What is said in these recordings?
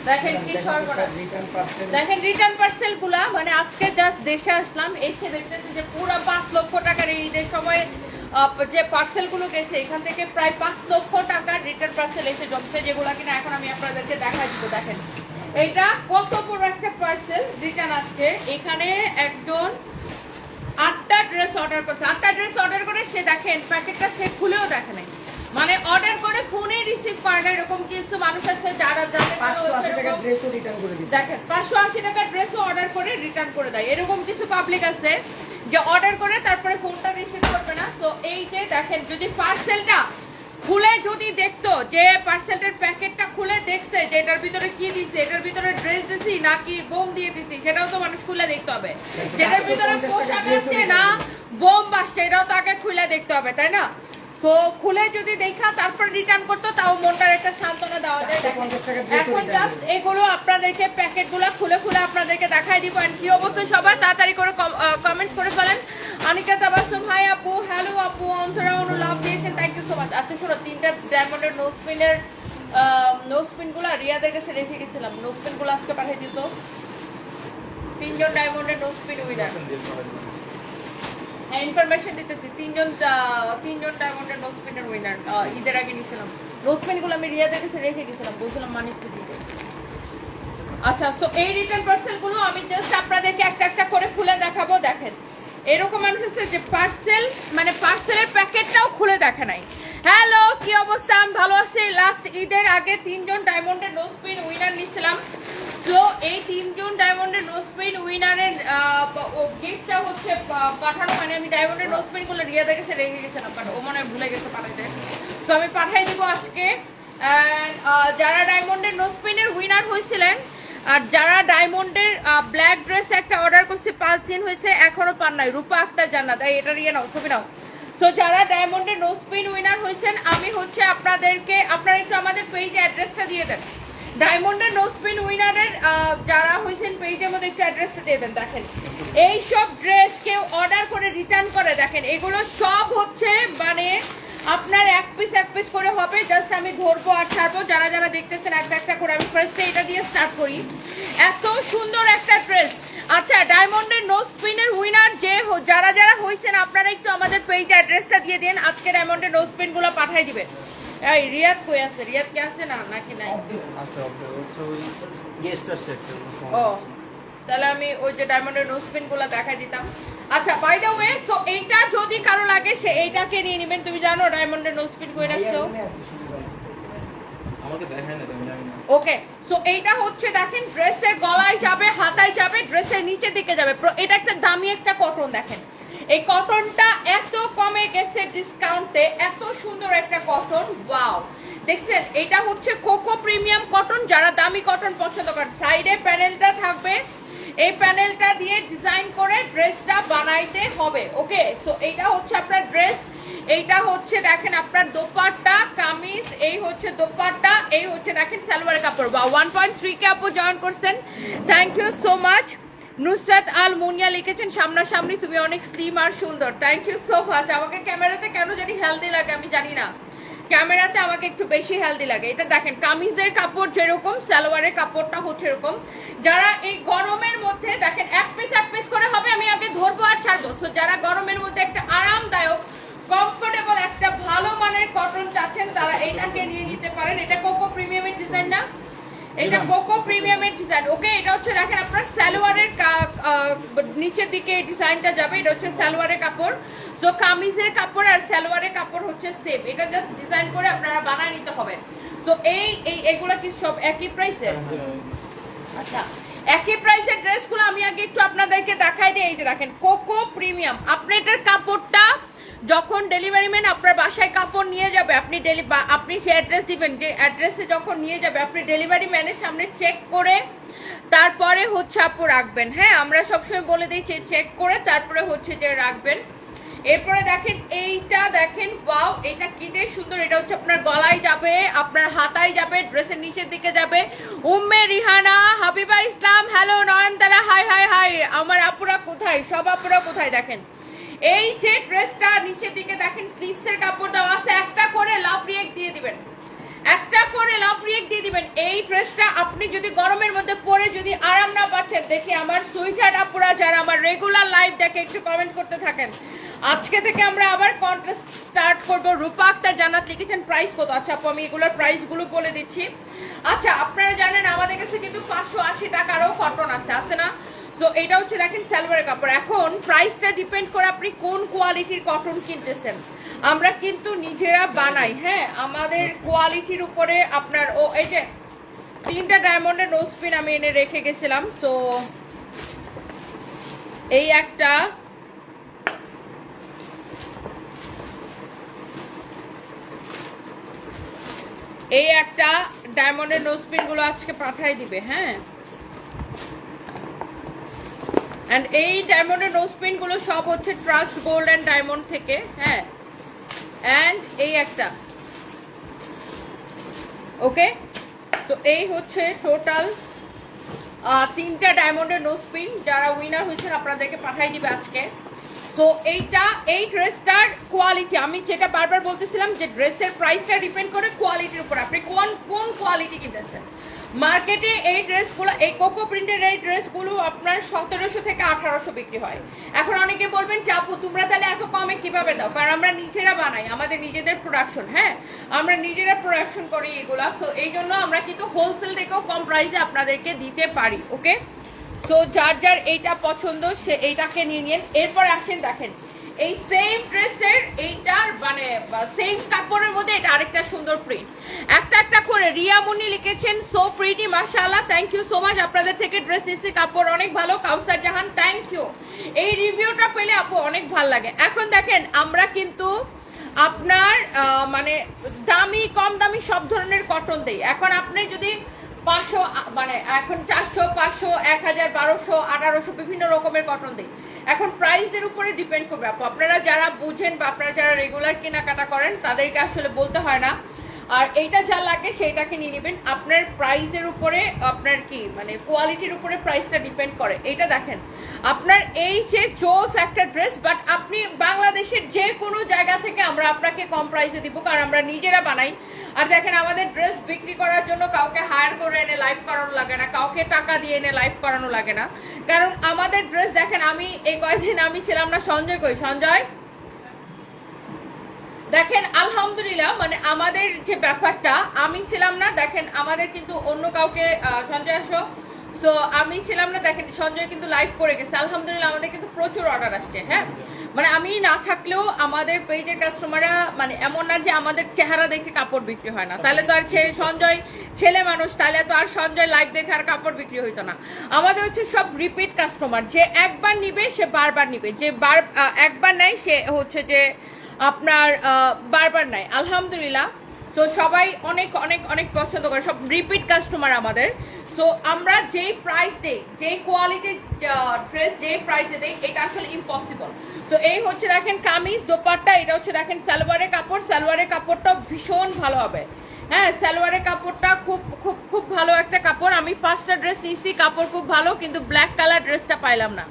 দেখেন কি সর্বনাশ, দেখেন রিটার্ন পার্সেল গুলা, মানে আজকে জাস্ট দেশে আসলাম, এসে দেখতেছি যে পুরো 5 লক্ষ টাকার এই ঈদের সময় যে পার্সেল গুলো গেছে এখান থেকে প্রায় 5 লক্ষ টাকার রিটার্ন পার্সেল এসে জমছে, যেগুলো কিনা এখন আমি আপনাদেরকে দেখা দিব। দেখেন এটা কত বড় একটা পার্সেল রিটার্ন আসছে। এখানে একজন 8টা ড্রেস অর্ডার করছে, 8টা ড্রেস অর্ডার করে সে দেখেন প্যাকেটটা সে খুলেও দেখে নাই, মানে অর্ডার করে ফোনে রিসিভ করে না। এরকম কিছু মানুষ আছে যারা 580 টাকার ড্রেসও রিটার্ন করে দিচ্ছে। দেখেন 580 টাকার ড্রেসও অর্ডার করে রিটার্ন করে দেয়। এরকম কিছু পাবলিক আছে যে অর্ডার করে তারপরে ফোনটা রিসিভ করবে না। তো এই যে দেখেন, যদি পার্সেলটা খুলে যদি দেখতো, যে পার্সেলটার প্যাকেটটা খুলে দেখছে যে এটার ভিতরে কি দিচ্ছে, এটার ভিতরে ড্রেস দিছি নাকি বোম দিয়ে দিছি, সেটাও তো মানুষ খুলে দেখতে হবে। যেটার ভিতরে পোশাক আছে না বোম বাসছে, এটাও তো আগে খুলে দেখতে হবে, তাই না? তো খুলে যদি দেখা তারপর রিটার্ন করতো তাও মনটার একটা সান্ত্বনা দেওয়া যায়। এখন জাস্ট এগুলো আপনাদেরকে প্যাকেটগুলো খুলে খুলে আপনাদেরকে দেখাই দিব। এন্ড কি অবশ্যই সবাই তাড়াতাড়ি করে কমেন্ট করে ফেলেন। আনিকা তাবাসসুম, হাই আপু, হ্যালো আপু, অন্তরা অনু লাভ দিয়েছেন, থ্যাংক ইউ সো মাচ। আচ্ছা শোনো, 3টা ডায়মন্ডের নো স্পিনগুলো রিয়াদের কাছে রেখে গেছিলাম, নো স্পিনগুলো আজকে পাঠিয়ে দিত। 3জন ডায়মন্ডের নো স্পিন উইনার ইনফরমেশন দিতেছি। 3জন ডায়মন্ডের নো স্পিনের উইনার ঈদের আগে নিয়েছিলাম। নো স্পিনগুলো আমি রিয়াদের কাছে রেখে গেছিলাম, বলছিলাম মানিককে দিতে। আচ্ছা, সো এই রিটার্ন পার্সেলগুলো আমি জাস্ট আপনাদেরকে একটা একটা করে খুলে দেখাবো। দেখেন এরকম মানুষ আছে যে পার্সেল, মানে পার্সেলের প্যাকেটটাও খুলে দেখে নাই। হ্যালো, কি অবস্থা? আমি ভালো আছি। লাস্ট ঈদের আগে 3জন ডায়মন্ডের নো স্পিন উইনার নিয়েছিলাম। তো এই 3জন ডায়মন্ডের নো স্পিন উইনারের গিফটটা হচ্ছে পাঠানো, মানে আমি ডায়মন্ডের নো স্পিন গুলো রিয়াদের কাছে রেখে গেছিলাম, বাট ও মনে হয় ভুলে গেছে পাঠাইতে। তো আমি পাঠাই দিব আজকে। যারা ডায়মন্ডের নো স্পিনের উইনার হয়েছিলেন, আর যারা ডায়মন্ডের ব্ল্যাক ড্রেস একটা অর্ডার করছে 5 দিন হয়েছে এখনো পান নাই, রূপা আক্তার জান্নাত, এটা নিয়ে নাও, ছবি নাও। তো যারা ডায়মন্ডের নো স্পিন উইনার হয়েছেন, আমি হচ্ছে আপনাদেরকে, আপনারা একটু আমাদের পেজে অ্যাড্রেসটা দিয়ে দেন। ডায়মন্ডের নো স্পিন উইনারের যারা হয়েছেন পেজের মধ্যে একটু অ্যাড্রেসটা দিয়ে দেন। দেখেন এই সব ড্রেস কেউ অর্ডার করে রিটার্ন করে, দেখেন এগুলো সব হচ্ছে মানে আপনার এক পিস করে হবে। জাস্ট আমি ধরবো আর ছাড়বো, যারা যারা দেখতেছেন একটা একটা করে। আমি ফার্স্টে এটা দিয়ে স্টার্ট করি। এত সুন্দর একটা ড্রেস। আচ্ছা, ডায়মন্ডের নো স্পিনের উইনার যারা যারা হয়েছেন, আপনারা একটু আমাদের পেজে অ্যাড্রেসটা দিয়ে দিন, আজকে ডায়মন্ডের নো স্পিন গুলো পাঠিয়ে দিবে। এই রিয়াদ কই আছে? রিয়াদ কি আছে না নাকি নাই? ও, তাহলে আমি ওই যে ডায়মন্ডের নো স্পিন গুলো দেখাই দিতাম। আচ্ছা, বাই দ্য ওয়ে, সো এইটা যদি কারো লাগে সে এইটাকে নিয়ে নেবেন। তুমি জানো ডায়মন্ডের নো স্পিন কই রাখছো? আমাকে দেখায় না, তুমি জানি না। ওকে, সো এইটা হচ্ছে দেখেন ড্রেসের গলায় যাবে, হাতায় যাবে, ড্রেসের নিচের দিকে যাবে। এটা একটা দামি একটা কটন। দেখেন এই কটনটা এত কমে গেছে ডিসকাউন্টে, এত সুন্দর একটা কটন, ওয়াও। দেখছেন, এটা হচ্ছে কোকো প্রিমিয়াম কটন। যারা দামি কটন পছন্দ করেন, সাইডে প্যানেলটা থাকবে, এই প্যানেলটা দিয়ে ডিজাইন করে ড্রেসটা বানাইতে হবে। ওকে, সো এইটা হচ্ছে আপনার ড্রেস, এইটা হচ্ছে দেখেন আপনার দোপাট্টা, কামিজ, এই হচ্ছে দোপাট্টা, এই হচ্ছে দেখেন সালোয়ারের কাপড়। বা 1.3 কে আপু জয়েন করছেন, thank you so much. Nusrat Al Munia লিখেছেন সামনাসামনি তুমি অনেক স্লিম আর সুন্দর, থ্যাংক ইউ সো মাচ। আমাকে ক্যামেরাতে কেন জানি হেলদি লাগে, আমি জানি না, ক্যামেরাতে আমাকে একটু বেশি হেলদি লাগে। এটা দেখেন কামিজের কাপড় যেরকম, সালোয়ারের কাপড়টা হচ্ছে এরকম। যারা এই গরমের মধ্যে দেখেন এক পিস করে হবে, আমি আগে ধরবো আর ছাড়বো। সো যারা গরমের মধ্যে একটা আরামদায়ক কমফোর্টেবল একটা ভালো মানের কটন চাচ্ছেন, তারা এইটাকে নিয়ে নিতে পারেন। এটা কোকো প্রিমিয়ামের ডিজাইন না, এটা কোকো প্রিমিয়ামের ডিজাইন। ওকে, এটা হচ্ছে দেখেন আপনার সালোয়ারের নিচের দিকে এই ডিজাইনটা যাবে, এটা হচ্ছে সালোয়ারের কাপড়। সো কামিজের কাপড় আর সালোয়ারের কাপড় হচ্ছে সেম, এটা জাস্ট ডিজাইন করে আপনারা বানায় নিতে হবে। সো এইগুলা কি সব একই প্রাইসের? আচ্ছা, একই প্রাইসের ড্রেসগুলো আমি আগে একটু আপনাদেরকে দেখাই দিই। এই যে দেখেন কোকো প্রিমিয়াম, আপনি এটার কাপড়টা যখন ডেলিভারি ম্যান আপনার বাসায় কাপড় নিয়ে যাবে, আপনি যে অ্যাড্রেস দিবেন, যে অ্যাড্রেসে যখন নিয়ে যাবে, আপনি ডেলিভারি ম্যানের সামনে চেক করে তারপরে হচ্ছে আপু রাখবেন। হ্যাঁ, আমরা সবসময় বলে দিই চেক করে তারপরে হচ্ছে যে রাখবেন। এরপরে দেখেন এইটা, দেখেন ওয়াও, এটা কি দিয়ে সুন্দর। এটা হচ্ছে আপনার গলায় যাবে, আপনার হাতায় যাবে, ড্রেসের নিচের দিকে যাবে। উম্মে রিহানা, হাবিবা ইসলাম, হ্যালো নয়নতারা, হাই হাই হাই। আমার আপুরা কোথায়? সব আপুরা কোথায়? দেখেন এই যে ড্রেসটা নিচের দিকে দেখেন স্লিভসের কাপড় দেওয়া আছে, একটা করে লাভ রিয়েক্ট দিয়ে দিবেন, একটা করে লাভ রিয়েক্ট দিয়ে দিবেন। এই ড্রেসটা আপনি যদি গরমের মধ্যে পরে যদি আরাম না পাচ্ছেন, দেখি আমার সুইটার আপুরা যারা আমার রেগুলার লাইভ দেখে একটু কমেন্ট করতে থাকেন। আজকে থেকে আমরা আবার কন্টেস্ট স্টার্ট করব। রূপা আক্তার জান্নাত লিখেছেন প্রাইস কত? আচ্ছা আপু আমি এগুলোর প্রাইসগুলো বলে দিচ্ছি। আচ্ছা আপনারা জানেন আমাদের কাছে কিন্তু 580 টাকারও কটন আছে না? সো এটা হচ্ছে দেখেন সালোয়ারের কাপড়। এখন প্রাইসটা ডিপেন্ড করে আপনি কোন কোয়ালিটির কটন কিনতেছেন। আমরা কিন্তু নিজেরা বানাই, হ্যাঁ, আমাদের কোয়ালিটির উপরে আপনার এই যে 3টা ডায়মন্ডের নোজ পিন আমি এনে রেখে গেছিলাম। সো এই একটা, ডায়মন্ডের নোজ পিন গুলো আজকে পাঠাই দিবে, হ্যাঁ। এন্ড এই ডায়মন্ডের নোজ পিন গুলো সব হচ্ছে ট্রাস্ট গোল্ড এন্ড ডায়মন্ড থেকে, হ্যাঁ। এন্ড এই একটা, ওকে। তো এই হচ্ছে টোটাল 3টা ডায়মন্ডের নোজ পিন। যারা উইনার হয়েছেন আপনাদেরকে পাঠাই দিবে আজকে। তো এই ড্রেসটার কোয়ালিটি, আমি যেটা বারবার বলতেছিলাম যে ড্রেসের প্রাইসটা ডিপেন্ড করে কোয়ালিটির উপর, আপনি কোন কোয়ালিটি কিনতেছেন। মার্কেটে এই ড্রেসগুলো, এই কোকো প্রিন্টের এই ড্রেসগুলো আপনার 1700 থেকে 1800 বিক্রি হয়। এখন অনেকে বলবেন যে আপু তোমরা তাহলে এত কমে কিভাবে দাও? কারণ আমরা নিজেরা বানাই, আমাদের নিজেদের প্রোডাকশন, হ্যাঁ, আমরা নিজেরা প্রোডাকশন করি এগুলা। সো এই জন্য আমরা কিন্তু হোলসেল থেকেও কম প্রাইসে আপনাদেরকে দিতে পারি, ওকে। সো যার এইটা পছন্দ সে এইটাকে নিয়ে নিন। এরপর আসেন দেখেন এই সেম ড্রেসের এইটার মানে সেম কাপড়ের মধ্যে এটা আরেকটা সুন্দর প্রিন্ট। একটা করে রিয়ামুনি লিখেছেন সো প্রিটি, মাশাআল্লাহ, থ্যাংক ইউ সো মাচ। আপনাদের থেকে ড্রেস নিচ্ছি, কাপড় অনেক ভালো। কাউসার জাহান, থ্যাংক ইউ। এই রিভিউটা পেলে আপু অনেক ভালো লাগে। এখন দেখেন আমরা কিন্তু আপনার মানে কম দামি সব ধরনের কটন দেই। এখন আপনি যদি 500 মানে এখন 400, 500, 1000, 1200, 1800 বিভিন্ন রকমের কটন দেই। এখন প্রাইসের উপরে ডিপেন্ড করবে আপু। আপনারা যারা বুঝেন বা আপনারা যারা রেগুলার কেনাকাটা করেন তাদেরকে আসলে বলতে হয় না। আর এইটা যা লাগে সেইটাকে নিয়ে নেবেন। আপনার প্রাইসের উপরে, আপনার কি মানে কোয়ালিটির উপরে প্রাইসটা ডিপেন্ড করে। এইটা দেখেন আপনার এই যে জোস একটা ড্রেস, বাট আপনি বাংলাদেশের যে কোনো জায়গা থেকে আমরা আপনাকে কম প্রাইসে দিব, কারণ আমরা নিজেরা বানাই। আর দেখেন আমাদের ড্রেস বিক্রি করার জন্য কাউকে হায়ার করে এনে লাইভ করানো লাগে না, কাউকে টাকা দিয়ে এনে লাইভ করানো লাগে না। কারণ আমাদের ড্রেস দেখেন, আমি এই কয়েকদিন আমি ছিলাম না, সঞ্জয় কই? সঞ্জয় দেখেন আলহামদুলিল্লাহ, মানে আমাদের যে ব্যাপারটা, আমি ছিলাম না, দেখেন আমাদের কিন্তু অন্য কাউকে, সঞ্জয় আসো। সো আমি ছিলাম না, দেখেন সঞ্জয় কিন্তু লাইভ করে গেছে। আলহামদুলিল্লাহ আমাদের কিন্তু প্রচুর অর্ডার আসছে, হ্যাঁ। মানে আমি না থাকলেও আমাদের পেজের কাস্টমাররা, মানে এমন না যে আমাদের চেহারা দেখে কাপড় বিক্রি হয় না। তাহলে তো আর সঞ্জয় ছেলে মানুষ, তাহলে তো আর সঞ্জয় লাইভ দেখে আর কাপড় বিক্রি হইতো না। আমাদের হচ্ছে সব রিপিট কাস্টমার, যে একবার নিবে সে বারবার নিবে, যে একবার নেয় সে হচ্ছে যে আপনার বারবার নাই, আলহামদুলিল্লাহ। সো সবাই অনেক অনেক অনেক পছন্দ করে, সব রিপিট কাস্টমার আমাদের। সো আমরা যেই প্রাইস দেই, যেই কোয়ালিটির ড্রেস যেই প্রাইসে দেই, এটা আসলে ইম্পসিবল। সো এই হচ্ছে দেখেন কামিজ, দোপাট্টা, এটা হচ্ছে দেখেন সালোয়ারের কাপড়। সালোয়ারের কাপড়টা ভীষণ ভালো হবে, হ্যাঁ। সালোয়ারের কাপড়টা খুব খুব খুব ভালো একটা কাপড়। আমি 5টা ড্রেস নিচ্ছি, কাপড় খুব ভালো, কিন্তু ব্ল্যাক কালার ড্রেসটা পাইলাম না।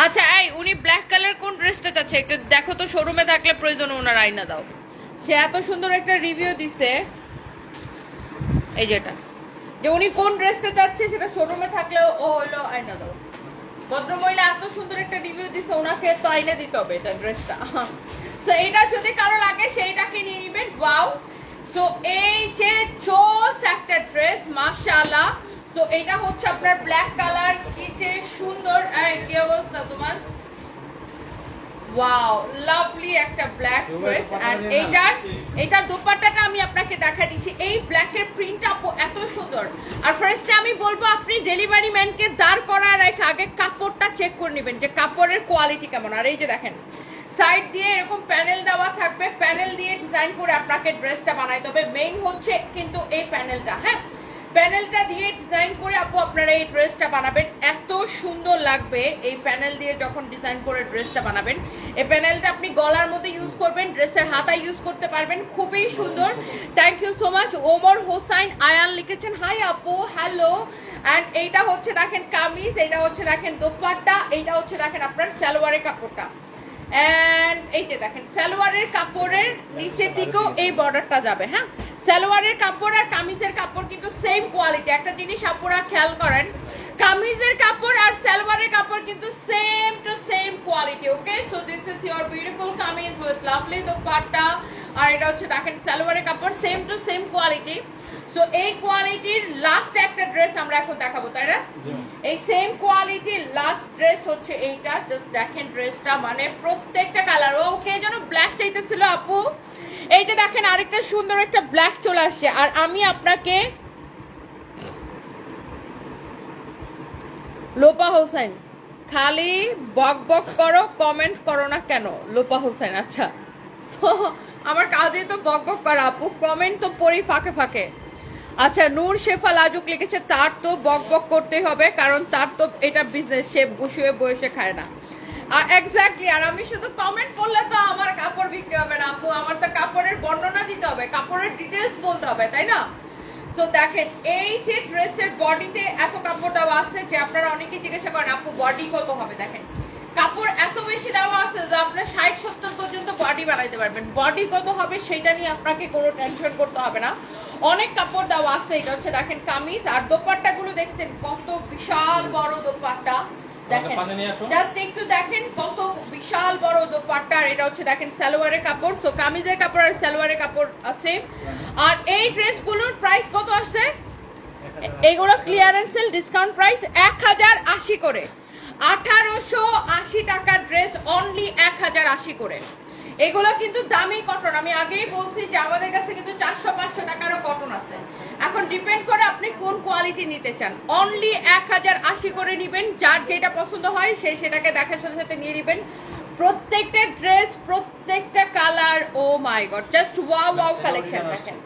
আচ্ছা এই উনি ব্ল্যাক কালার কোন ড্রেসটা চাচ্ছে একটু দেখো তো, শোরুমে থাকলে প্রয়োজন ওনার আইনা দাও। সে এত সুন্দর একটা রিভিউ দিছে, এই যেটা, যে উনি কোন ড্রেসটা চাচ্ছে সেটা শোরুমে থাকলেও ও হলো আইনা দাও। ভদ্রমহিলা এত সুন্দর একটা রিভিউ দিছে, ওনাকে তো আইনা দিতে হবে এটা ড্রেসটা। সো এটা যদি কারো লাগে সেইটাকে নিয়ে নিবেন। ওয়াও, সো এই যে চোস একটা ড্রেস, মাশাআল্লাহ। সো এটা হচ্ছে আপনার ব্ল্যাক কালার, কি যে সুন্দর। কি অবস্থা তোমার? ওয়াও, লাভলি একটা ব্ল্যাক ড্রেস। এন্ড এইটার দোপাট্টাটা আমি আপনাকে দেখা দিচ্ছি। এই ব্ল্যাকের প্রিন্টটা এত সুন্দর। আর ফার্স্টে আমি বলবো আপনি ডেলিভারি ম্যানকে দাঁড় করার আগে কাপড়টা চেক করে নেবেন যে কাপড়ের কোয়ালিটি কেমন। আর এই যে দেখেন সাইড দিয়ে এরকম প্যানেল দেওয়া থাকবে, প্যানেল দিয়ে ডিজাইন করে আপনাকে ড্রেসটা বানাইতে হবে। মেইন হচ্ছে কিন্তু এই প্যানেলটা, হ্যাঁ, প্যানেলটা দিয়ে ডিজাইন করে আপু আপনারা এই ড্রেসটা বানাবেন, এত সুন্দর লাগবে এই প্যানেল দিয়ে যখন ডিজাইন করে ড্রেসটা বানাবেন। এই প্যানেলটা আপনি গলার মধ্যে ইউজ করবেন, ড্রেসের হাতায় ইউজ করতে পারবেন, খুবই সুন্দর। Thank you so much. Omar Hossain Ayan লিখেছেন হাই আপু, হ্যালো। অ্যান্ড এইটা হচ্ছে দেখেন কামিজ, এইটা হচ্ছে দেখেন দোপাট্টা, এইটা হচ্ছে দেখেন আপনার সালোয়ারের কাপড়টা। এন্ড এই যে দেখেন সালোয়ারের কাপড়ের নিচের দিকেও এই বর্ডারটা যাবে, হ্যাঁ। সালোয়ারের কাপড় আর কামিজের কাপড় কিন্তু সেম কোয়ালিটি। একটা জিনিস আপুরা খেয়াল করেন, কামিজের কাপড় আর সালোয়ারের কাপড় কিন্তু same to same quality. Okay, so this is your beautiful kameez with lovely dupatta, আর এটা হচ্ছে দেখেন সালোয়ারের কাপড় same to same quality. So এই কোয়ালিটির লাস্ট একটা ড্রেস আমরা এখন দেখাবো, তাই না? এই সেম কোয়ালিটির লাস্ট ড্রেস হচ্ছে এইটা। জাস্ট দেখেন ড্রেসটা, মানে প্রত্যেকটা কালার। ওকে, যেন ব্ল্যাক চাইতেছিল আপু, এই যে দেখেন আরেকটা সুন্দর একটা ব্ল্যাক চলে আসছে। আর আমি আপনাকে লোপা হোসেন, খালি বক বক করো, কমেন্ট করো না কেন? লোপা হোসেন, আচ্ছা, সো আমার কাজে তো বক বক করা আপু, কমেন্ট তো পড়ি ফাঁকে ফাঁকে। আচ্ছা, নূর শেফা লাজুক লিখেছে তার তো বক বক করতেই হবে, কারণ তার তো এটা বিজনেস, সে বসে বসে খায় না। আর এক্স্যাক্টলি, আর আমি শুধু কমেন্ট করলে তো আমার কাপড় বিক্রি হবে না আপু, আমার তো কাপড়ের বর্ণনা দিতে হবে, কাপড়ের ডিটেলস বলতে হবে, তাই না? সো দেখেন এই যে ড্রেসের বডিতে এত কাপড় দেওয়া আছে যে আপনারা অনেকেই জিজ্ঞাসা করেন আপু বডি কত হবে। দেখেন কাপড় এত বেশি দেওয়া আছে যে আপনার 60-70 পর্যন্ত বডি বানাইতে পারবেন। বডি কত হবে সেটা নিয়ে আপনাকে কোনো টেনশন করতে হবে না, অনেক কাপড় দেওয়া আছে। এটা হচ্ছে দেখেন কামিজ, আর দোপাট্টা গুলো দেখছেন কত বিশাল বড় দোপাট্টা। দেখেন জাস্ট একটু দেখেন কত বিশাল বড় দোপাট্টা। আর এটা হচ্ছে দেখেন সালোয়ারের কাপড়। সো কামিজের কাপড় আর সালোয়ারের কাপড় আছে। আর এই ড্রেসগুলোর প্রাইস কত আসছে? এগুলো ক্লিয়ারেন্স সেল ডিসকাউন্ট প্রাইস 1080 করে, 1880 টাকার ড্রেস অনলি 1080 করে। এগুলো কিন্তু দামি কটন, আমি আগেই বলছি যে আমাদের কাছে কিন্তু 400-500 টাকারও কটন আছে। এখন ডিপেন্ড করে আপনি কোন কোয়ালিটি নিতে চান। অনলি 1080 করে নেবেন, যার যেটা পছন্দ হয় সেই সেটাকে দেখার সাথে সাথে নিয়ে নেবেন। প্রত্যেকটা ড্রেস, প্রত্যেকটা colour, oh my god, just wow wow collection. দেখেন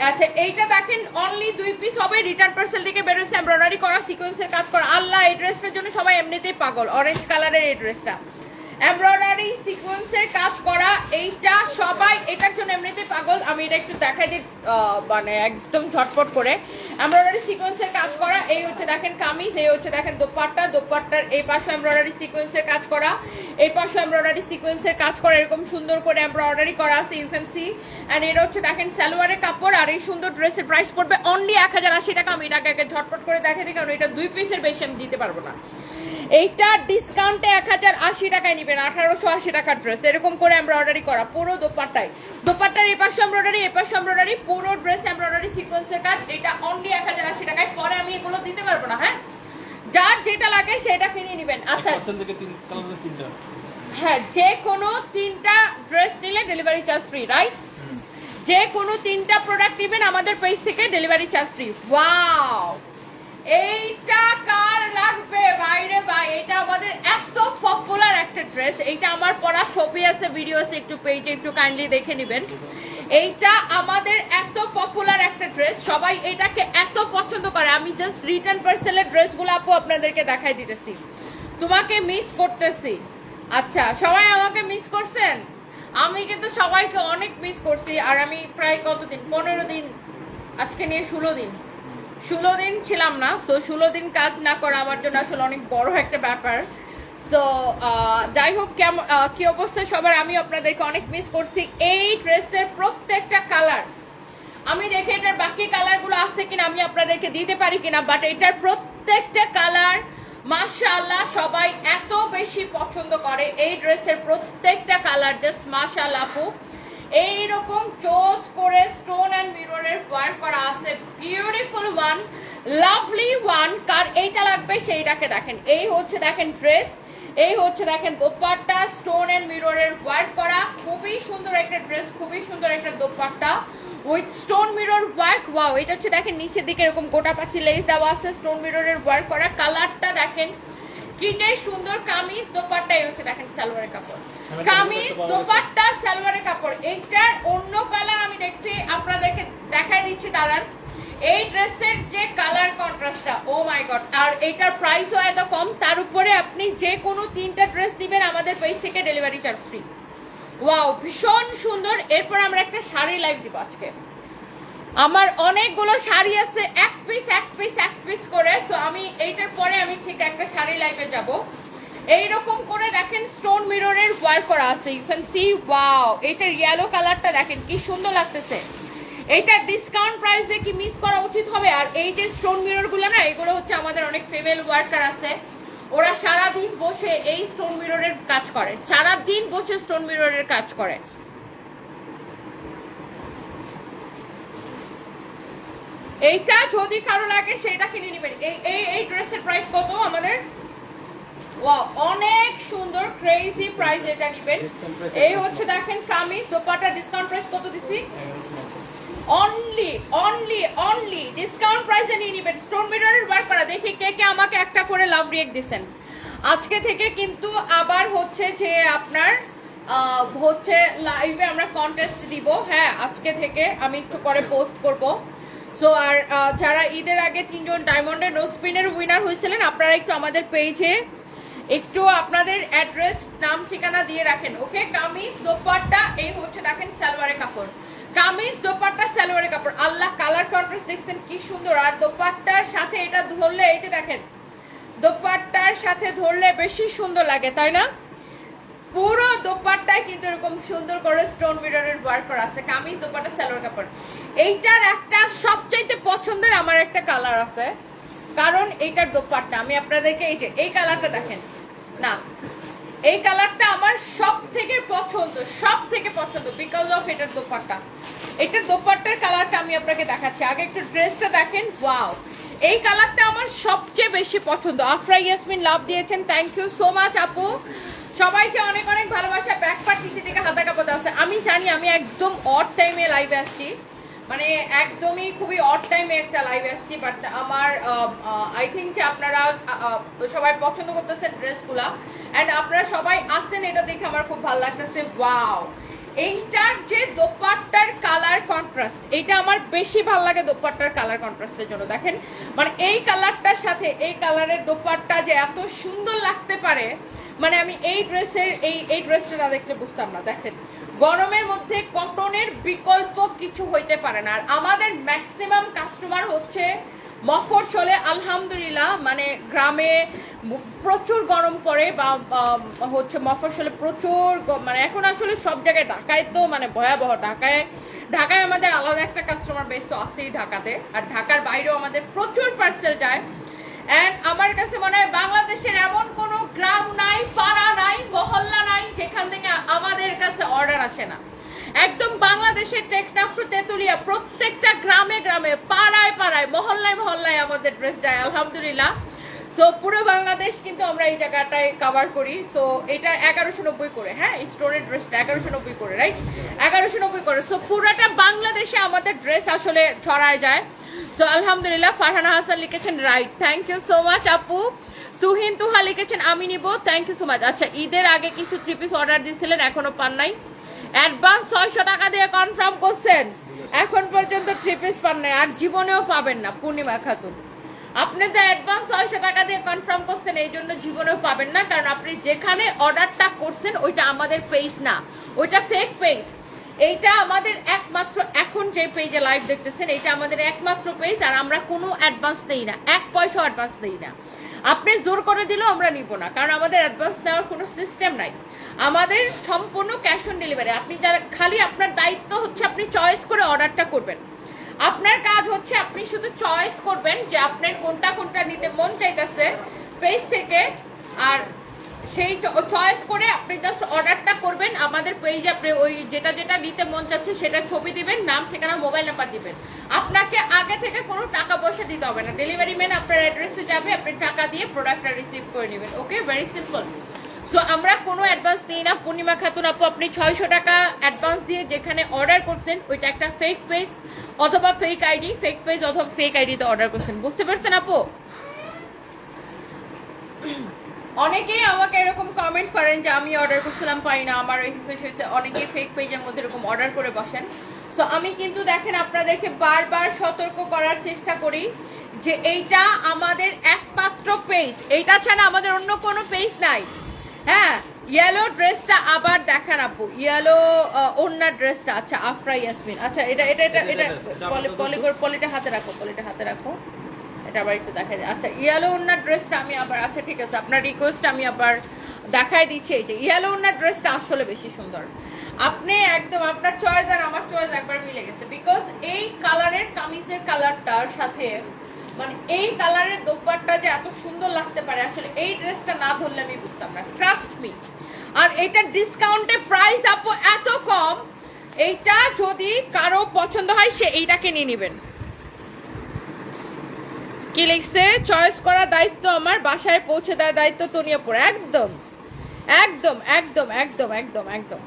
আচ্ছা, এইটা দেখেন অনলি 2 পিস হবে, রিটার্ন পার্সেল থেকে বেরোচ্ছে, এমব্রয়ডারি করা, সিকোয়েন্সের কাজ করা। আল্লাহ, এই ড্রেসটার জন্য সবাই এমনিতেই পাগল। অরেঞ্জ কালারের এই ড্রেসটা এমব্রয়ডারি সিকোয়েন্সের কাজ করা, এইটা সবাই এটার জন্য এমনিতেই পাগল। আমি এটা একটু দেখাই দিই, মানে একদম ঝটপট করে। এমব্রয়ডারি সিকোয়েন্সের কাজ করা, এই হচ্ছে দেখেন কামিজ, এই হচ্ছে দেখেন দোপাট্টা, দোপাট্টার এই পাশে এমব্রয়ডারি সিকোয়েন্সের কাজ করা, এই পাশে এমব্রয়ডারি সিকোয়েন্সের কাজ করা, এরকম সুন্দর করে এমব্রয়ডারি করা আছে, ইউ ক্যান সি। এন্ড এটা হচ্ছে দেখেন সালোয়ারের কাপড়। আর এই সুন্দর ড্রেসের প্রাইস পড়বে অনলি 1080 টাকা। আমি এটাকে আগে ঝটপট করে দেখাই দিই, কারণ এটা 2 পিসের বেশি আমি দিতে পারবো না। এইটা ডিসকাউন্টে 1080 টাকায় নিবেন, 1880 টাকার ড্রেস, এরকম করে এমব্রয়ডারি করা পুরো দোপাট্টায়। দোপাট্টার এই পাশে এমব্রয়ডারি, এই পাশে এমব্রয়ডারি, পুরো ড্রেস এমব্রয়ডারি সিকোয়েন্সের কাজ। এটা অনলি 1080 টাকায়। পরে আমি এগুলো দিতে পারবো না, হ্যাঁ, যার যেটা লাগে সেটা কিনে নেবেন। আচ্ছা, হ্যাঁ, যে কোনো 3টা ড্রেস নিলে ডেলিভারি চার্জ ফ্রি, রাইট? যে কোনো 3টা প্রোডাক্ট নেবেন আমাদের পেজ থেকে, ডেলিভারি চার্জ ফ্রি। ওয়াও, এইটা কার লাগবে বাইরে ভাই? এটা আমাদের এত পপুলার একটা ড্রেস, এইটা আমার পরা ছবি আছে, ভিডিও আছে, একটু পেজে একটু কাইন্ডলি দেখে নেবেন। এইটা আমাদের এত পপুলার একটা ড্রেস, সবাই এটাকে এত পছন্দ করে। আমি জাস্ট রিটার্ন পার্সেলের ড্রেসগুলো আপু আপনাদেরকে দেখাই দিতেছি, তোমাকে মিস করতেছি। আচ্ছা, সবাই আমাকে মিস করছেন? আমি কিন্তু সবাইকে অনেক মিস করছি। আর আমি প্রায় কতদিন, 15 দিন, আজকে নিয়ে 16 দিন ছিলাম না। সো 16 দিন কাজ না করা আমার জন্য আসলে অনেক বড় একটা ব্যাপার। সো যাই হোক, কেমন কি অবস্থা সবার, আমি আপনাদেরকে অনেক মিস করছি। এই ড্রেসের প্রত্যেকটা কালার আমি দেখে এটার বাকি কালারগুলো আছে কিনা, আমি আপনাদেরকে দিতে পারি কিনা, বাট এটার প্রত্যেকটা কালার মাশাআল্লাহ সবাই এত বেশি পছন্দ করে। এই ড্রেসের প্রত্যেকটা কালার জাস্ট মাশাআল্লাহ আপু, এইরকম চোজ করে স্টোন এন্ড মিররের ওয়ার্ক করা আছে, বিউটিফুল ওয়ান, লাভলি ওয়ান। কার এইটা লাগবে সেইটাকে দেখেন। এই হচ্ছে দেখেন ড্রেস, এই হচ্ছে দেখেন দোপাট্টা, স্টোন এন্ড মিররের ওয়ার্ক করা, খুবই সুন্দর একটা ড্রেস, খুবই সুন্দর একটা dupatta with stone mirror work. Wow, এটা হচ্ছে দেখেন নিচের দিকে এরকম গোটা পাখি লেস দেওয়া আছে, স্টোন মিররের ওয়ার্ক করা। কালারটা দেখেন কিটাই সুন্দর। কামিজ দোপাট্টা, এই হচ্ছে দেখেন সালোয়ারের কাপড়, কামিজ দোপাট্টা সালোয়ারের কাপড়। এইটার অন্য কালার আমি দেখছি, আপনাদেরকে দেখাই দিচ্ছি দাঁড়ান। এই ড্রেসের যে কালার কন্ট্রাস্টটা, ও মাই গড। আর এইটার প্রাইসও এত কম, তার উপরে আপনি যে কোনো 3টা ড্রেস দিবেন আমাদের পেজ থেকে, ডেলিভারি চার্জ ফ্রি। ওয়াও, ভীষণ সুন্দর। এরপর আমরা একটা শাড়ি লাইভ দিব আজকে। আমার অনেকগুলো শাড়ি আছে, এক পিস করে। সো আমি এইটার পরে আমি ঠিক একটা শাড়ি লাইভে যাব। এইরকম করে দেখেন স্টোন মিররের ওয়ার্ক করা আছে, ইউ ক্যান সি। ওয়াও, এটার ইয়েলো কালারটা দেখেন কি সুন্দর লাগতেছে। এইটা ডিসকাউন্ট প্রাইসে কি মিস করা উচিত হবে? আর এই যে স্টোন মিরর গুলো না, এগুলো হচ্ছে আমাদের অনেক ফিমেল ওয়ার্কার আছে, ওরা সারাদিন বসে এই স্টোন মিররের কাজ করে, সারাদিন বসে স্টোন মিররের কাজ করে। এইটা যদি কারো লাগে সেটা কিনে নেবেন। এই ড্রেসের প্রাইস কত আমাদের? ওয়াও, অনেক সুন্দর, ক্রেজি প্রাইস। এটা নেবেন। এই হচ্ছে দেখেন কামিজ, দোপাট্টা ডিসকাউন্ট প্রাইস কত দিছি? অনলি ডিসকাউন্ট প্রাইসে নিয়ে নেবেন। স্টোন মিররের ওয়ার্ক করা। দেখি কে কে আমাকে একটা করে লাভ রিয়েক্ট দিবেন। আজকে থেকে কিন্তু আবার হচ্ছে যে আপনার হচ্ছে লাইভে আমরা কন্টেস্ট দিব। হ্যাঁ, আজকে থেকে আমি একটু পরে পোস্ট করব। সো আর যারা ঈদের আগে 3 জন ডায়মন্ডের নো স্পিনের উইনার হয়েছিলেন, আপনারা একটু আমাদের পেজে একটু আপনাদের অ্যাড্রেস, নাম, ঠিকানা দিয়ে রাখেন। ওকে, কামিজ দোপাট্টা, এই হচ্ছে দেখেন সালোয়ারের কাপড়, কামিজ দোপাট্টা সালোয়ারের কাপড়। আল্লাহ, কালার কন্ট্রাস্ট দেখছেন কি সুন্দর। আর দোপাট্টার সাথে এটা ধরলে, এই যে দেখেন, দোপাট্টার সাথে ধরলে বেশি সুন্দর লাগে, তাই না? পুরো দোপাট্টায় কিন্তু এরকম সুন্দর করে স্টোন মিররের ওয়ার্ক করা আছে। কামিজ দোপাট্টা সালোয়ার কাপড়। এইটার একটা সবচাইতে পছন্দের আমার একটা কালার আছে, কারণ এইটার দোপাট্টা আমি আপনাদেরকে এই কালারটা দেখেন না, এই কালারটা আমার সব থেকে পছন্দ বিকজ অফ এটার দোপাট্টা। এটার দোপাট্টার কালারটা আমি আপনাকে দেখাচ্ছি। আগে একটু ড্রেসটা দেখেন। ওয়াও, এই কালারটা আমার সবচেয়ে বেশি পছন্দ। আফরা ইয়াসমিন লাভ দিয়েছেন, থ্যাংক ইউ সো মাচ আপু। সবাইকে অনেক অনেক ভালোবাসা। ব্যাকপার্ট নিচে থেকে হাতা কাপড় আছে। আমি জানি আমি একদম অড টাইমে লাইভে আসছি, মানে একদমই খুবই অড টাইমে একটা লাইভে আসছি, বাট আমার আই থিঙ্ক যে আপনারা সবাই পছন্দ করতেছেন ড্রেসগুলা, অ্যান্ড আপনারা সবাই আসেন, এটা দেখে আমার খুব ভালো লাগতেছে। ওয়াও, এইটার যে দোপাট্টার কালার কন্ট্রাস্ট, এইটা আমার বেশি ভালো লাগে দোপাট্টার কালার কন্ট্রাস্টের জন্য। দেখেন, মানে এই কালারটার সাথে এই কালারের দোপাট্টা যে এত সুন্দর লাগতে পারে, মানে আমি এই ড্রেসের এই ড্রেসটা না দেখলে বুঝতাম না। দেখেন, গরমের মধ্যে কটনের বিকল্প কিছু হইতে পারে না। আর আমাদের ম্যাক্সিমাম কাস্টমার হচ্ছে মফস্বলে, আলহামদুলিল্লাহ, মানে গ্রামে প্রচুর গরম পড়ে, বা হচ্ছে মফস্বলে প্রচুর, মানে এখন আসলে সব জায়গায়, ঢাকায় তো মানে ভয়াবহ। ঢাকায় আমাদের আলাদা একটা কাস্টমার বেস তো আছেই ঢাকাতে, আর ঢাকার বাইরেও আমাদের প্রচুর পার্সেল যায়। অ্যান্ড আমার কাছে মনে হয় বাংলাদেশের এমন কোনো গ্রাম নাই, পাড়া নাই, মহল্লা নাই যেখান থেকে আমাদের কাছে অর্ডার আসে না। একদম বাংলাদেশের টেকনাফ টু তেতুলিয়া প্রত্যেকটা গ্রামে গ্রামে, পাড়ায় পাড়ায়, মহল্লায় মহল্লায় আমাদের ড্রেস যায়, আলহামদুলিল্লাহ। সো পুরো বাংলাদেশ কিন্তু আমরা এই জায়গাটায় কভার করি। সো এটা 1190 করে, হ্যাঁ, এই স্টোরের ড্রেসটা 1190 করে, রাইট, 1190 করে। সো পুরাটা বাংলাদেশে আমাদের ড্রেস আসলে ছড়ায় যায়। সো আলহামদুলিল্লাহ। ফারহানা হাসান লিখেছেন right, thank you so much আপু। তুহিন তুহা লিখেছেন আমি নিব, থ্যাংক ইউ সো মাচ। আচ্ছা, ঈদের আগে কিছু 3 পিস অর্ডার দিয়েছিলেন, এখনো পান নাই। অ্যাডভান্স 600 টাকা দিয়ে কনফার্ম করছেন, এখন পর্যন্ত 3 পিস পান নাই, আর জীবনেও পাবেন না। পূর্ণিমা খাতুন, আপনি যে অ্যাডভান্স 600 টাকা দিয়ে কনফার্ম করছেন, এই জন্য জীবনেও পাবেন না, কারণ আপনি যেখানে অর্ডারটা করছেন ওইটা আমাদের পেজ না, ওইটা ফেক পেজ। এইটা আমাদের একমাত্র, এখন যে পেজে লাইভ দেখতেছেন, এটা আমাদের একমাত্র পেজ, আর আমরা কোনো অ্যাডভান্স দেই না, 1 পয়সা অ্যাডভান্স দেই না। আপনি জোর করে দিলেও আমরা নিব না, কারণ আমাদের অ্যাডভান্স নেওয়ার কোনো সিস্টেম নাই। আমাদের সম্পূর্ণ ক্যাশ অন ডেলিভারি। আপনি যারা, খালি আপনার দায়িত্ব হচ্ছে আপনি চয়েস করে অর্ডারটা করবেন। আপনার কাজ হচ্ছে আপনি শুধু চয়েস করবেন যে আপনার কোনটা কোনটা নিতে মন চাইতেছে পেজ থেকে, আর সেই চয়েস করে আপনি জাস্ট অর্ডারটা করবেন। আমাদের পেজে আপনি ওই যেটা যেটা নিতে মন চাচ্ছে সেটা ছবি দিবেন, নাম, ঠিকানা, মোবাইল নাম্বার দিবেন। আপনাকে আগে থেকে কোনো টাকা পয়সা দিতে হবে না। ডেলিভারি ম্যান আপনার অ্যাড্রেসে যাবে, আপনি টাকা দিয়ে প্রোডাক্টটা রিসিভ করে নেবেন। ওকে, ভেরি সিম্পল। সো আমরা কোনো অ্যাডভান্স দিই না। পূর্ণিমা খাতুন আপু, আপনি 600 টাকা অ্যাডভান্স দিয়ে যেখানে অর্ডার করছেন ওইটা একটা ফেক পেজ অথবা ফেক আইডি, ফেক পেজ অথবা ফেক আইডিতে অর্ডার করছেন, বুঝতে পারছেন আপু? অনেকেই আমাকে এরকম কমেন্ট করেন যে আমি অর্ডার করছিলাম পাই না, আমার অনেকেই ফেক পেজের মধ্যে এরকম অর্ডার করে বসেন। সো আমি কিন্তু দেখেন আপনাদেরকে বারবার সতর্ক করার চেষ্টা করি যে এইটা আমাদের একমাত্র পেজ, এইটা ছাড়া আমাদের অন্য কোনো পেজ নাই। হ্যাঁ, ইয়েলো ড্রেসটা আবার দেখান আপু, ইয়েলো ওড়নার ড্রেসটা। আচ্ছা, আফরা ইয়াসমিন, আচ্ছা এটা এটা এটা এটা পলিটা হাতে রাখো, পলিটা হাতে রাখো, এটা আবার একটু দেখা যায়। আচ্ছা, ইয়েলো ওড়নার ড্রেসটা আমি আবার, আচ্ছা ঠিক আছে, আপনার রিকোয়েস্ট আমি আবার দেখাই দিচ্ছি। এই যে ইয়েলো ওড়নার ড্রেসটা আসলে বেশি সুন্দর। আপনি একদম আপনার চয়েস আর আমার চয়েস একবার মিলে গেছে, বিকজ এই কালারের কামিজের কালারটার সাথে মানে এই কালারের দোপাট্টা যে এত সুন্দর লাগতে পারে, আসলে এই ড্রেসটা না ধরলে আমি বুঝতাম না, ট্রাস্ট মি। আর এটা ডিসকাউন্টে প্রাইস আপু এত কম, এইটা যদি কারো পছন্দ হয় সে এইটাকে নিয়ে নেবেন। কি লিখছে, চয়েস করার দায়িত্ব আমার, বাসায় পৌঁছে দেওয়ার দায়িত্ব তনিয়াপুর। একদম একদম একদম একদম একদম একদম।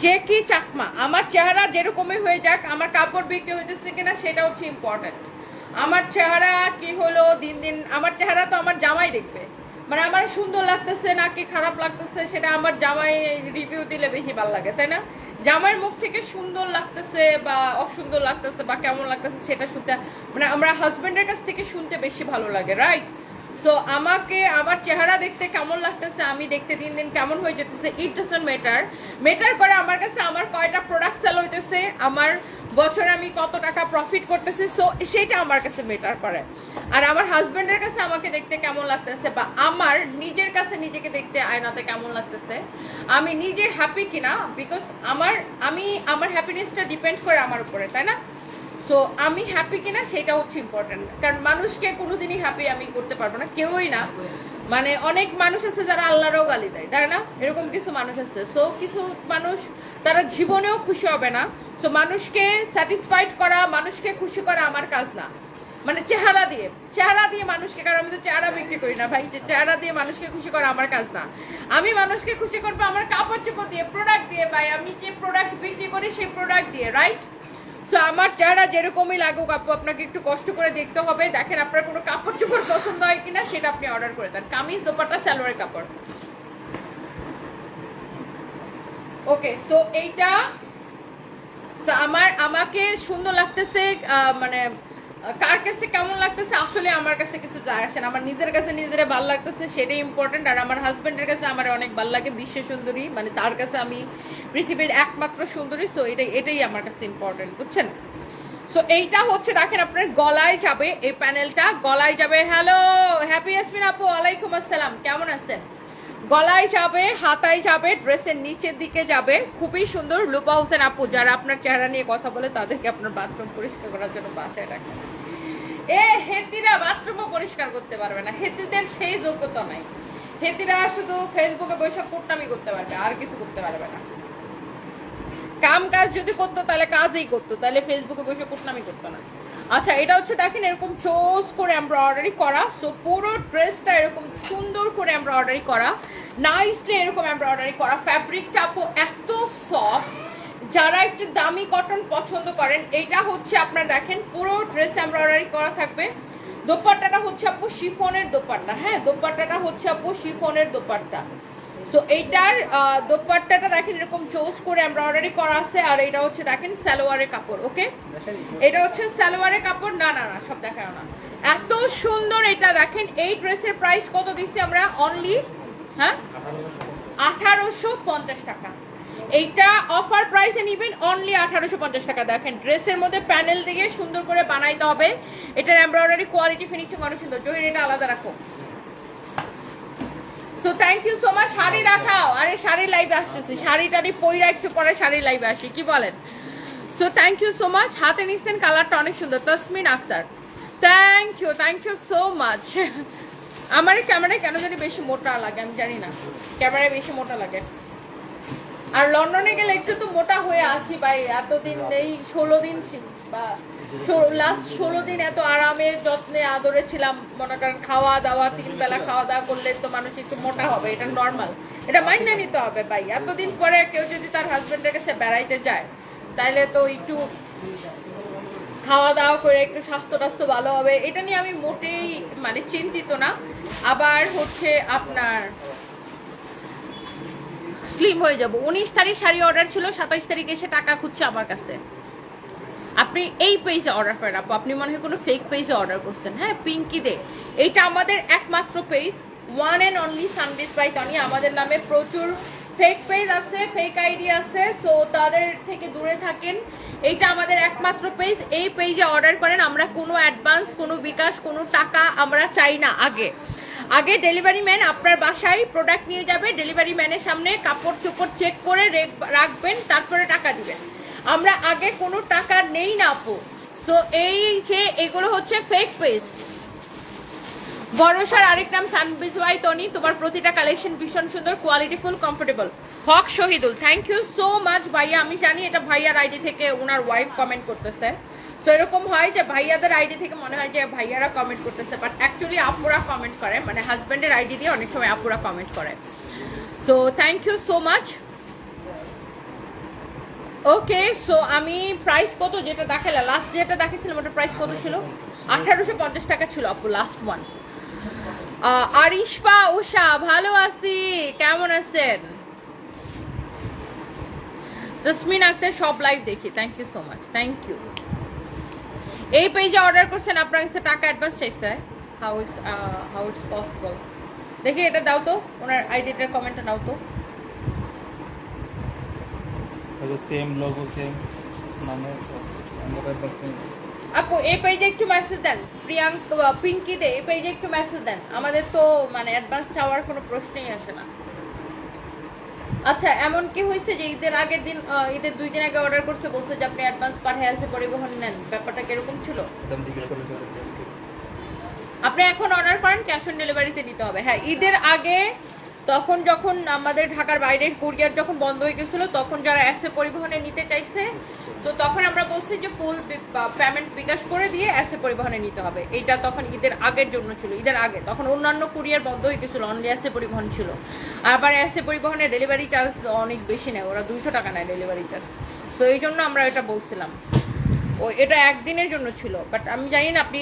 যে কি চাকমা, আমার চেহারা যেরকমই হয়ে যাক, আমার কাপড় বিক্রি হইতেছে কিনা সেটা হচ্ছে ইম্পর্টেন্ট। আমার চেহারা কি হলো দিন দিন, আমার চেহারা তো আমার জামাই দেখবে, মানে আমার সুন্দর লাগতেছে নাকি খারাপ লাগতেছে সেটা আমার জামাই রিভিউ দিলে বেশি ভালো লাগে, তাই না? জামাইয়ের মুখ থেকে সুন্দর লাগতেছে বা অসুন্দর লাগতেছে বা কেমন লাগতেছে সেটা শুনতে, মানে আমরা হাজবেন্ডের কাছ থেকে শুনতে বেশি ভালো লাগে, রাইট? সো আমাকে আমার চেহারা দেখতে কেমন লাগতেছে, আমি দেখতে দিন দিন কেমন হয়ে যেতেছে, ইট ডাজন্ট ম্যাটার। ম্যাটার করে আমার কাছে আমার কয়টা প্রোডাক্ট সেল হইতেছে, আমার বছরে আমি কত টাকা প্রফিট করতেছি, সো সেটা আমার কাছে ম্যাটার করে। আর আমার হাজবেন্ডের কাছে আমাকে দেখতে কেমন লাগতেছে বা আমার নিজের কাছে নিজেকে দেখতে আয়নাতে কেমন লাগতেছে, আমি নিজে হ্যাপি কিনা, বিকজ আমার হ্যাপিনেসটা ডিপেন্ড করে আমার উপরে, তাই না? সো আমি হ্যাপি কিনা সেটা হচ্ছে ইম্পর্টেন্ট, কারণ মানুষকে কোনোদিনই হ্যাপি আমি করতে পারবো না, কেউই না। মানে অনেক মানুষ আছে যারা আল্লাহরও গালি দেয়, তাই না? এরকম কিছু মানুষ আছে। সো কিছু মানুষ তারা জীবনেও খুশি হবে না। সো মানুষকে স্যাটিসফাইড করা, মানুষকে খুশি করা আমার কাজ না, মানে চেহারা দিয়ে মানুষকে, কারণ আমি তো চেহারা বিক্রি করি না ভাই, যে চেহারা দিয়ে মানুষকে খুশি করা আমার কাজ না। আমি মানুষকে খুশি করবো আমার কাপড় চোপড় দিয়ে, প্রোডাক্ট দিয়ে ভাই, আমি যে প্রোডাক্ট বিক্রি করি সেই প্রোডাক্ট দিয়ে, রাইট? সো আমার চেহারা যেরকমই লাগুক আপু, আপনাকে একটু কষ্ট করে দেখতে হবে। দেখেন আপনার কোনো কাপড় চোপড় পছন্দ হয় কিনা সেটা আপনি অর্ডার করে দেন। কামিজ, দোপাট্টা, সালোয়ারের কাপড়। ওকে, সো এইটা আমাকে সুন্দর লাগতেছে, মানে কার কাছে কেমন লাগতেছে আসলে আমার কাছে কিছু যায় আসে না। আমার নিজের কাছে নিজের ভালো লাগতেছে সেটাই ইম্পর্টেন্ট। আর আমার হাজবেন্ডের কাছে আমার অনেক ভালো লাগে, বিশ্ব সুন্দরী, মানে তার কাছে আমি পৃথিবীর একমাত্র সুন্দরী। সো এটাই আমার কাছে ইম্পর্টেন্ট, বুঝছেন? সো এইটা হচ্ছে দেখেন আপনার গলায় যাবে, এই প্যানেলটা গলায় যাবে। হ্যালো হ্যাপি ইয়াসমিন আপু, ওয়ালাইকুম আসসালাম, কেমন আছেন? গলায় যাবে, হাতায় যাবে, ড্রেসের নিচের দিকে যাবে, খুবই সুন্দর। লুপা হোসেন আপু, যারা আপনার চেহারা নিয়ে কথা বলে তাদেরকে আপনার বাথরুম পরিষ্কার করার জন্য বাসায় রাখেন। হেতিরা বাথরুমও পরিষ্কার করতে পারবে না, হেতিদের সেই যোগ্যতা নাই। হেতিরা শুধু ফেসবুকে বৈশাখ কুটনামি করতে পারবে, আর কিছু করতে পারবে না। কাম কাজ যদি করতো তাহলে কাজই করতো, তাহলে ফেসবুকে বসে কুটনামি করতো না। আচ্ছা, এটা হচ্ছে দেখেন এরকম চোজ করে এমব্রয়ডারি করা। সো পুরো ড্রেসটা এরকম সুন্দর করে এমব্রয়ডারি করা, নাইসলি এরকম এমব্রয়ডারি করা। ফ্যাব্রিকটা আপু এত সফট, যারা একটু দামি কটন পছন্দ করেন, এটা হচ্ছে আপনার দেখেন পুরো ড্রেস এমব্রয়ডারি করা থাকবে। দোপাট্টাটা হচ্ছে আপু শিফনের দোপাট্টা, হ্যাঁ দোপাট্টাটা হচ্ছে আপু শিফনের দোপাট্টা। সো এইটার দোপাট্টাটা দেখেন এরকম চোজ করে এমব্রয়ডারি করা আছে। আর এটা হচ্ছে দেখেন সালোয়ারের কাপড়। ওকে, এটা হচ্ছে সালোয়ারের কাপড়। না না না, সব দেখানো না, এত সুন্দর। এটা দেখেন এই ড্রেসের প্রাইস কত দিচ্ছি আমরা? অনলি 1850 টাকা। এইটা অফার প্রাইসে নিবেন, অনলি 1850 টাকা। দেখেন ড্রেসের মধ্যে প্যানেল দিয়ে সুন্দর করে বানাইতে হবে। এটার এমব্রয়ডারি কোয়ালিটি ফিনিশিং অনেক সুন্দর। জহির এটা আলাদা রাখো। So thank you so much. Sari দেখাও। আরে শাড়ি লাইভে আসতেছি, শাড়িটারি পইরা একটু পরে শাড়ি লাইভে আসি, কি বলেন? So thank you so much. হাতে নিচ্ছেন, কালারটা অনেক সুন্দর। Tasmin Akter, thank you so much. আমার ক্যামেরায় কেন জানি বেশি মোটা লাগে, আমি জানি না, ক্যামেরায় বেশি মোটা লাগে। আর লন্ডনে গেলে একটু তো মোটা হয়ে আসি ভাই। এতদিন এই 16 দিন বা লাস্ট 16 দিন এত আরামে যত্নে আদরে ছিলাম, মনে করেন খাওয়া দাওয়া 3 বেলা খাওয়া দাওয়া করলে তো মানুষ একটু মোটা হবে, এটা নর্মাল, এটা মাইনে নিতে হবে ভাই। এতদিন পরে কেউ যদি তার হাজবেন্ডের কাছে বেড়াইতে যায় তাইলে তো একটু খাওয়া দাওয়া করে একটু স্বাস্থ্য টাস্থ্য ভালো হবে, এটা নিয়ে আমি মোটেই মানে চিন্তিত না। আবার হচ্ছে আপনার স্লিম হয়ে যাব। 19 তারিখ শাড়ি অর্ডার ছিল, 27 তারিখে এসে টাকা খুঁজছে আমার কাছে। আপনি এই পেজে অর্ডার করেন আপু, আপনি মনে হয় কোনো ফেক পেজে অর্ডার করছেন। হ্যাঁ, পিঙ্কি দে, এইটা আমাদের একমাত্র পেজ, ওয়ান অ্যান্ড অনলি সানবিজ বাই তনি। আমাদের নামে প্রচুর ফেক পেজ আছে, ফেক আইডি আছে, সো তাদের থেকে দূরে থাকেন। এইটা আমাদের একমাত্র পেজ, এই পেজে অর্ডার করেন। আমরা কোনো অ্যাডভান্স, কোনো বিকাশ, কোনো টাকা আমরা চাই না আগে। আগে ডেলিভারি ম্যান আপনার বাসায় প্রোডাক্ট নিয়ে যাবে, ডেলিভারি ম্যানের সামনে কাপড় চোপড় চেক করে রাখবেন, তারপরে টাকা দিবেন। আমরা আগে কোনো টাকা নেই না আপু। সো এই যে এগুলো হচ্ছে ফেক পেজ। ভরসার আরেক নাম সানবিজ ওয়াই তনি, তোমার প্রতিটা কালেকশন ভীষণ সুন্দর, qualityful, comfortable. Haque Shahidul, thank you so much ভাইয়া। আমি জানি এটা ভাইয়ার আইডি থেকে ওনার ওয়াইফ কমেন্ট করতেছে। তো এরকম হয় যে ভাইয়াদের আইডি থেকে মনে হয় যে ভাইয়ারা কমেন্ট করতেছে, বাট অ্যাকচুয়ালি আপুরা কমেন্ট করে, মানে হাজব্যান্ডের আইডি দিয়ে অনেক সময় আপুরা কমেন্ট করে। So thank you so much. Okay, so আমি প্রাইস কত যেটা দেখালাম, লাস্ট যেটা দেখেছিলাম ওটা প্রাইস কত ছিল? 1850 টাকা ছিল আপু, লাস্ট ওয়ান। আরিশপা উষা, ভালো আছি, কেমন আছেন? জসমিন আক্তার, সব লাইভ দেখি, thank you so much, thank you. এই পেজে অর্ডার করছেন, আপনার কাছে টাকা অ্যাডভান্স চাইছে, হাউ ইটস পসিবল? দেখি এটা দাও তো, ওনার আইডিটার কমেন্টটা দাও তো। সেম লোগো সেম মানে আমরা বাস নেই। আপু এই পেজে একটু মেসেজ দেন, পিঙ্কি দে, এই পেজে একটু মেসেজ দেন, আমাদের তো মানে অ্যাডভান্স চাওয়ার কোনো প্রশ্নই আসে না। আচ্ছা, এমন কি হয়েছে যে ঈদের আগের দিন, ঈদের 2 দিন আগে অর্ডার করছে, বলছে যে আপনি অ্যাডভান্স পাঠিয়ে আছে পরিবহন নেন, ব্যাপারটা কিরকম ছিল? একদম জিজ্ঞেস করেছে। আপনি এখন অর্ডার করেন, ক্যাশ অন ডেলিভারিতে নিতে হবে। হ্যাঁ, ঈদের আগে তখন যখন আমাদের ঢাকার বাইরের কুরিয়ার যখন বন্ধ হয়ে গেছিল, তখন যারা অ্যাসে পরিবহনে নিতে চাইছে, তো তখন আমরা বলছি যে ফুল পেমেন্ট বিকাশ করে দিয়ে অ্যাসে পরিবহনে নিতে হবে। এইটা তখন ঈদের আগের জন্য ছিল, ঈদের আগে তখন অন্যান্য কুরিয়ার বন্ধ হয়ে গেছিল, অনলি অ্যাসে পরিবহন ছিল। আবার অ্যাসে পরিবহনের ডেলিভারি চার্জ অনেক বেশি নেয়, ওরা 200 টাকা নেয় ডেলিভারি চার্জ। তো এই জন্য আমরা এটা বলছিলাম, ও এটা একদিনের জন্য ছিল। বাট আমি জানি না আপনি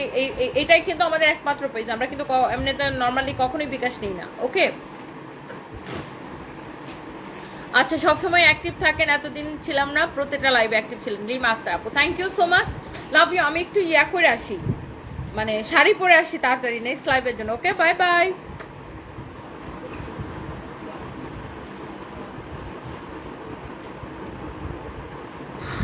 এটাই কিন্তু আমাদের একমাত্র পেজ, আমরা কিন্তু এমনিতে নর্মালি কখনোই বিকাশ নিই না। ওকে, আচ্ছা, সবসময় অ্যাক্টিভ থাকেন, এতদিন ছিলাম না, প্রত্যেকটা লাইভে অ্যাক্টিভ ছিলেন। লিমা আক্তার আপু, thank you so much, love you. আমি একটু করে আসি, মানে শাড়ি পরে আসি তাড়াতাড়ি, নেক্সট লাইভের জন্য। ওকে, বাই বাই।